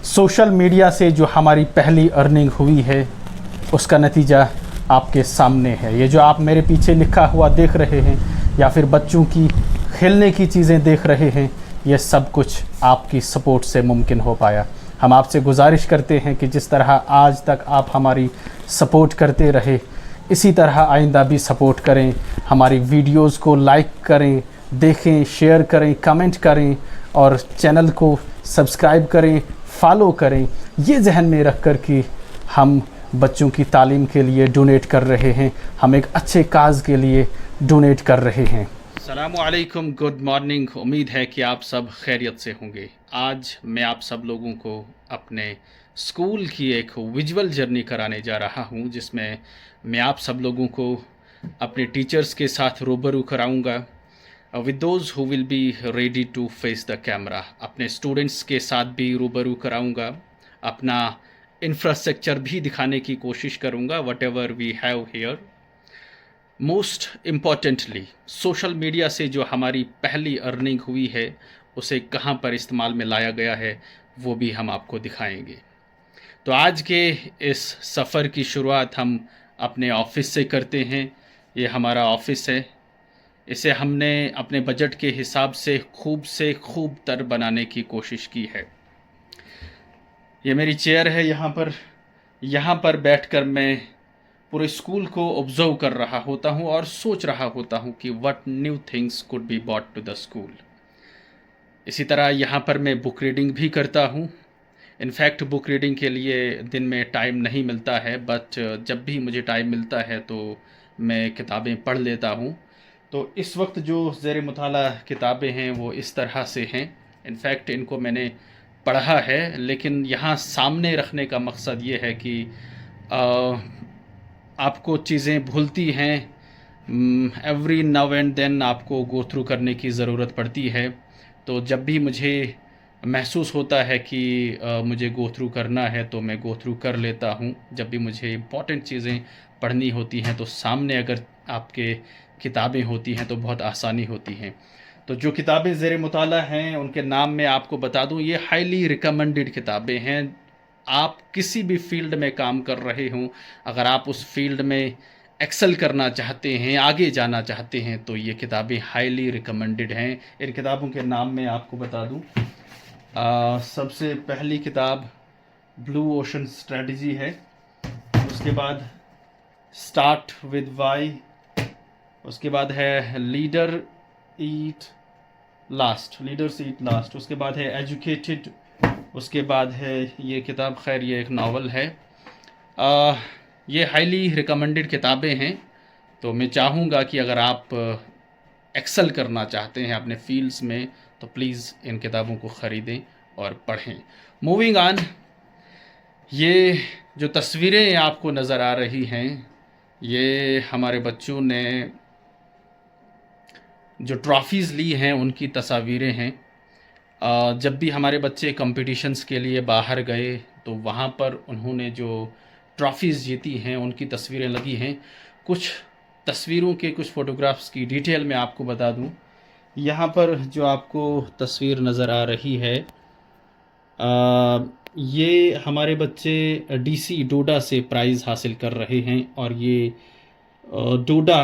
Social media से जो हमारी पहली अर्निंग हुई है उसका नतीजा आपके सामने है। ये जो आप मेरे पीछे लिखा हुआ देख रहे हैं या फिर बच्चों की खेलने की चीज़ें देख रहे हैं, ये सब कुछ आपकी सपोर्ट से मुमकिन हो पाया। हम आपसे गुजारिश करते हैं कि जिस तरह आज तक आप हमारी सपोर्ट करते रहे, इसी तरह आइंदा भी सपोर्ट करें। हमारी वीडियोस को लाइक करें, देखें, शेयर करें, कमेंट करें और चैनल को सब्सक्राइब करें, फॉलो करें। ये जहन में रख कर कि हम बच्चों की तालीम के लिए डोनेट कर रहे हैं, हम एक अच्छे काज के लिए डोनेट कर रहे हैं। अस्सलामु अलैकुम, गुड मॉर्निंग। उम्मीद है कि आप सब खैरियत से होंगे। आज मैं आप सब लोगों को अपने स्कूल की एक विजुअल जर्नी कराने जा रहा हूं, जिसमें मैं आप सब लोगों को अपने टीचर्स के साथ रूबरू कराऊंगा, with those who will be ready to face the camera. अपने स्टूडेंट्स के साथ भी रूबरू कराऊंगा, अपना इंफ्रास्ट्रक्चर भी दिखाने की कोशिश करूंगा, whatever we have here. Most importantly, social media से जो हमारी पहली अर्निंग हुई है उसे कहाँ पर इस्तेमाल में लाया गया है वो भी हम आपको दिखाएंगे। तो आज के इस सफ़र की शुरुआत हम अपने ऑफिस से करते हैं। ये हमारा ऑफिस है। इसे हमने अपने बजट के हिसाब से खूब तर बनाने की कोशिश की है। ये मेरी चेयर है। यहाँ पर बैठकर मैं पूरे स्कूल को ऑब्जर्व कर रहा होता हूँ और सोच रहा होता हूँ कि what new things could be bought to the school. इसी तरह यहाँ पर मैं बुक रीडिंग भी करता हूँ। इनफैक्ट बुक रीडिंग के लिए दिन में टाइम नहीं मिलता है, बट जब भी मुझे टाइम मिलता है तो मैं किताबें पढ़ लेता हूँ। तो इस वक्त जो ज़ेर मुताला किताबें हैं वो इस तरह से हैं। इनफैक्ट इनको मैंने पढ़ा है, लेकिन यहाँ सामने रखने का मकसद ये है कि आपको चीज़ें भूलती हैं, एवरी नाउ एंड देन आपको गो थ्रू करने की ज़रूरत पड़ती है। तो जब भी मुझे महसूस होता है कि मुझे गो थ्रू करना है तो मैं गो थ्रू कर लेता हूँ। जब भी मुझे इम्पॉर्टेंट चीज़ें पढ़नी होती हैं तो सामने अगर आपके किताबें होती हैं तो बहुत आसानी होती हैं। तो जो किताबें ज़ेर मुताला हैं उनके नाम मैं आपको बता दूं, ये हाईली रिकमेंडेड किताबें हैं। आप किसी भी फील्ड में काम कर रहे हों, अगर आप उस फील्ड में एक्सेल करना चाहते हैं, आगे जाना चाहते हैं, तो ये किताबें हाईली रिकमेंडेड हैं। इन किताबों के नाम मैं आपको बता दूं। सबसे पहली किताब ब्लू ओशन स्ट्रेटजी है। उसके बाद स्टार्ट विद वाई। उसके बाद है लीडर्स ईट लास्ट। उसके बाद है एजुकेटेड। उसके बाद है ये किताब, खैर ये एक नावल है। ये हाईली रिकमेंडेड किताबें हैं। तो मैं चाहूँगा कि अगर आप एक्सेल करना चाहते हैं अपने फील्ड्स में तो प्लीज़ इन किताबों को ख़रीदें और पढ़ें। मूविंग ऑन, ये जो तस्वीरें आपको नज़र आ रही हैं ये हमारे बच्चों ने जो ट्रॉफ़ीज़ ली हैं उनकी तस्वीरें हैं। जब भी हमारे बच्चे कंपटीशंस के लिए बाहर गए तो वहाँ पर उन्होंने जो ट्रॉफ़ीज़ जीती हैं उनकी तस्वीरें लगी हैं। कुछ तस्वीरों के, कुछ फ़ोटोग्राफ्स की डिटेल में आपको बता दूं। यहाँ पर जो आपको तस्वीर नज़र आ रही है ये हमारे बच्चे डीसी डोडा से प्राइज़ हासिल कर रहे हैं और ये डोडा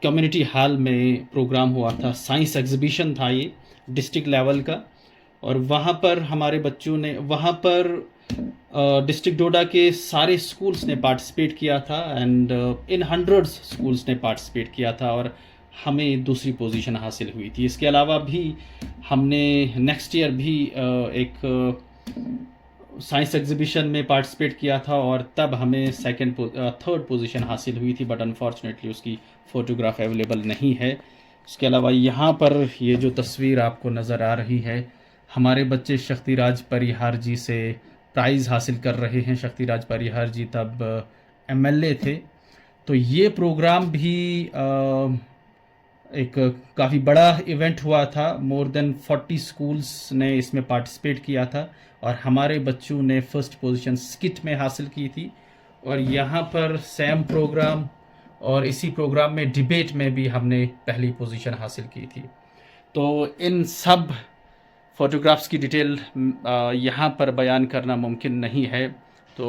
कम्युनिटी हॉल में प्रोग्राम हुआ था। साइंस एग्जीबिशन था ये डिस्ट्रिक्ट लेवल का, और वहाँ पर हमारे बच्चों ने, वहाँ पर डिस्ट्रिक्ट डोडा के सारे स्कूल्स ने पार्टिसिपेट किया था एंड इन हंड्रेड्स स्कूल्स ने पार्टिसिपेट किया था और हमें दूसरी पोजीशन हासिल हुई थी। इसके अलावा भी हमने नेक्स्ट ईयर भी एक साइंस एग्जीबिशन में पार्टिसिपेट किया था और तब हमें थर्ड पोजीशन हासिल हुई थी, बट अनफॉर्चुनेटली उसकी फ़ोटोग्राफ अवेलेबल नहीं है। इसके अलावा यहाँ पर ये जो तस्वीर आपको नज़र आ रही है, हमारे बच्चे शक्तिराज परिहार जी से प्राइज़ हासिल कर रहे हैं। शक्तिराज परिहार जी तब एमएलए थे। तो ये प्रोग्राम भी एक काफ़ी बड़ा इवेंट हुआ था। मोर देन 40 स्कूल्स ने इसमें पार्टिसिपेट किया था और हमारे बच्चों ने फर्स्ट पोजीशन स्किट में हासिल की थी। और यहाँ पर सैम प्रोग्राम और इसी प्रोग्राम में डिबेट में भी हमने पहली पोजीशन हासिल की थी। तो इन सब फ़ोटोग्राफ्स की डिटेल यहाँ पर बयान करना मुमकिन नहीं है। तो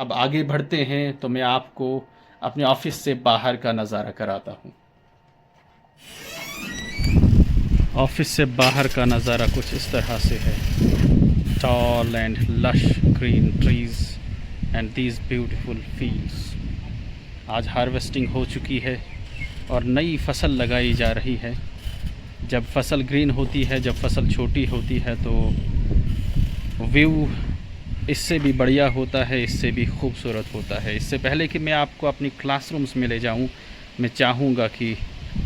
अब आगे बढ़ते हैं, तो मैं आपको अपने ऑफ़िस से बाहर का नज़ारा कराता हूँ। ऑफ़िस से बाहर का नज़ारा कुछ इस तरह से है। Tall and lush green trees and these beautiful fields. आज हार्वेस्टिंग हो चुकी है और नई फसल लगाई जा रही है। जब फसल ग्रीन होती है, जब फसल छोटी होती है, तो व्यू इससे भी बढ़िया होता है, इससे भी खूबसूरत होता है। इससे पहले कि मैं आपको अपनी क्लासरूम्स में ले जाऊं, मैं चाहूँगा कि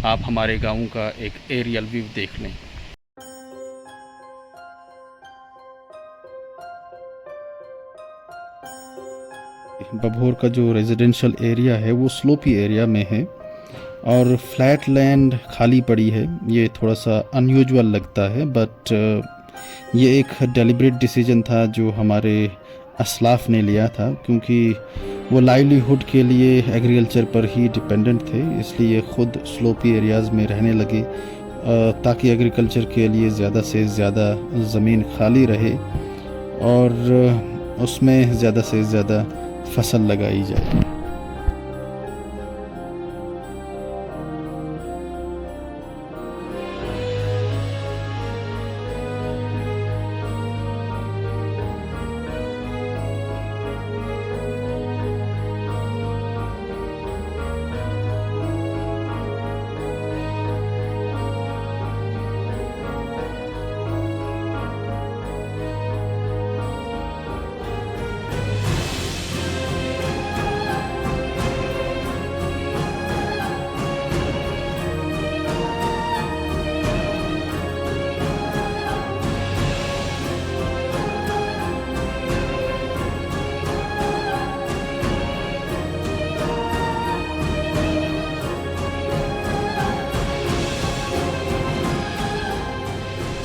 आप हमारे गाँव का एक एरियल व्यू देख लें। बभौर का जो रेजिडेंशियल एरिया है वो स्लोपी एरिया में है और फ्लैट लैंड खाली पड़ी है। ये थोड़ा सा अनयूजुअल लगता है, बट ये एक डेलिब्रेट डिसीजन था जो हमारे असलाफ ने लिया था, क्योंकि वो लाइवलीहुड के लिए एग्रीकल्चर पर ही डिपेंडेंट थे। इसलिए ख़ुद स्लोपी एरियाज़ में रहने लगे ताकि एग्रीकल्चर के लिए ज़्यादा से ज़्यादा ज़मीन खाली रहे और उसमें ज़्यादा से ज़्यादा फसल लगाई जाए।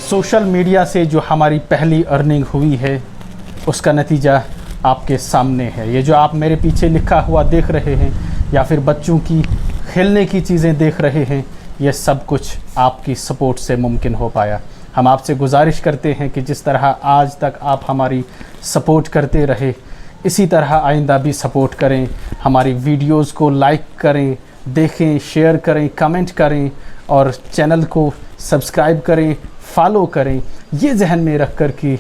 सोशल मीडिया से जो हमारी पहली अर्निंग हुई है उसका नतीजा आपके सामने है। ये जो आप मेरे पीछे लिखा हुआ देख रहे हैं या फिर बच्चों की खेलने की चीज़ें देख रहे हैं, ये सब कुछ आपकी सपोर्ट से मुमकिन हो पाया। हम आपसे गुजारिश करते हैं कि जिस तरह आज तक आप हमारी सपोर्ट करते रहे, इसी तरह आइंदा भी सपोर्ट करें। हमारी वीडियोस को लाइक करें, देखें, शेयर करें, कमेंट करें और चैनल को सब्सक्राइब करें, फॉलो करें। ये जहन में रख कर कि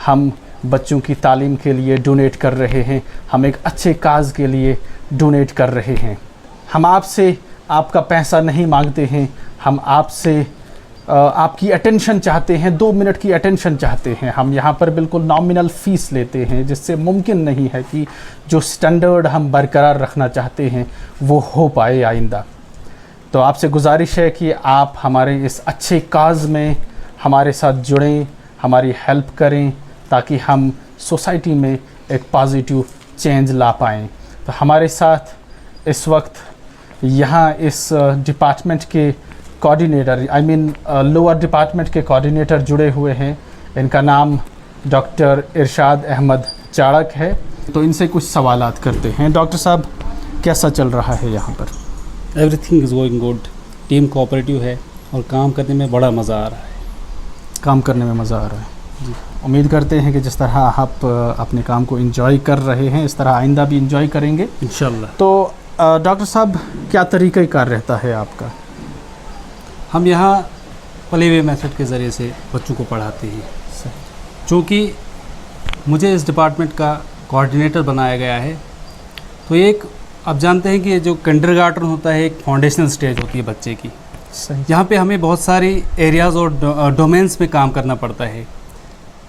हम बच्चों की तालीम के लिए डोनेट कर रहे हैं, हम एक अच्छे काज के लिए डोनेट कर रहे हैं। हम आपसे आपका पैसा नहीं मांगते हैं, हम आपसे आपकी अटेंशन चाहते हैं, 2 मिनट की अटेंशन चाहते हैं। हम यहाँ पर बिल्कुल नॉमिनल फ़ीस लेते हैं, जिससे मुमकिन नहीं है कि जो स्टैंडर्ड हम बरकरार रखना चाहते हैं वो हो पाए आइंदा। तो आपसे गुजारिश है कि आप हमारे इस अच्छे काज में हमारे साथ जुड़ें, हमारी हेल्प करें, ताकि हम सोसाइटी में एक पॉजिटिव चेंज ला पाएँ। तो हमारे साथ इस वक्त यहाँ इस डिपार्टमेंट के कोऑर्डिनेटर, लोअर डिपार्टमेंट के कोऑर्डिनेटर जुड़े हुए हैं। इनका नाम डॉक्टर इरशाद अहमद चाड़क है। तो इनसे कुछ सवालात करते हैं। डॉक्टर साहब, कैसा चल रहा है यहाँ पर? Everything is going good. Team cooperative है और काम करने में बड़ा मज़ा आ रहा है। काम करने में मज़ा आ रहा है जी। उम्मीद करते हैं कि जिस तरह आप अपने काम को एंजॉय कर रहे हैं, इस तरह आइंदा भी एंजॉय करेंगे इंशाल्लाह। तो डॉक्टर साहब, क्या तरीक़ाकार रहता है आपका? हम यहाँ प्ले वे मेथड के ज़रिए से बच्चों को पढ़ाते हैं। चूँकि मुझे इस डिपार्टमेंट का कोऑर्डिनेटर बनाया गया है, तो एक आप जानते हैं कि जो किंडरगार्टन होता है, एक फाउंडेशनल स्टेज होती है बच्चे की। सही। यहाँ पे हमें बहुत सारी एरियाज़ और डोमेन्स में काम करना पड़ता है।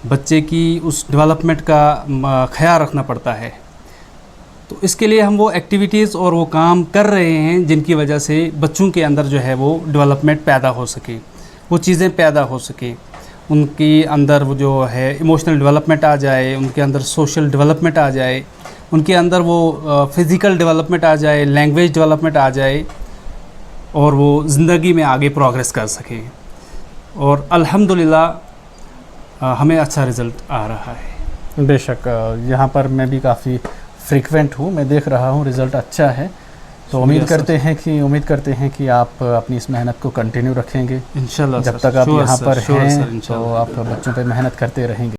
बच्चे की उस डेवलपमेंट का ख्याल रखना पड़ता है। तो इसके लिए हम वो एक्टिविटीज़ और वो काम कर रहे हैं जिनकी वजह से बच्चों के अंदर जो है वो डेवलपमेंट पैदा हो सके, वो चीज़ें पैदा हो सके, उनकी अंदर वो जो है इमोशनल डेवलपमेंट आ जाए, उनके अंदर सोशल डेवलपमेंट आ जाए, उनके अंदर वो फिज़िकल डेवलपमेंट आ जाए, लैंग्वेज डेवलपमेंट आ जाए और वो ज़िंदगी में आगे प्रोग्रेस कर सके। और अल्हम्दुलिल्लाह हमें अच्छा रिज़ल्ट आ रहा है। बेशक यहाँ पर मैं भी काफ़ी फ्रीक्वेंट हूँ, मैं देख रहा हूँ रिज़ल्ट अच्छा है। तो उम्मीद करते हैं कि आप अपनी इस मेहनत को कंटिन्यू रखेंगे। इंशाल्लाह जब सर, तक आप sure यहाँ सर, पर sure हैं सर, तो इंशाल्लाह। आप बच्चों पे मेहनत करते रहेंगे।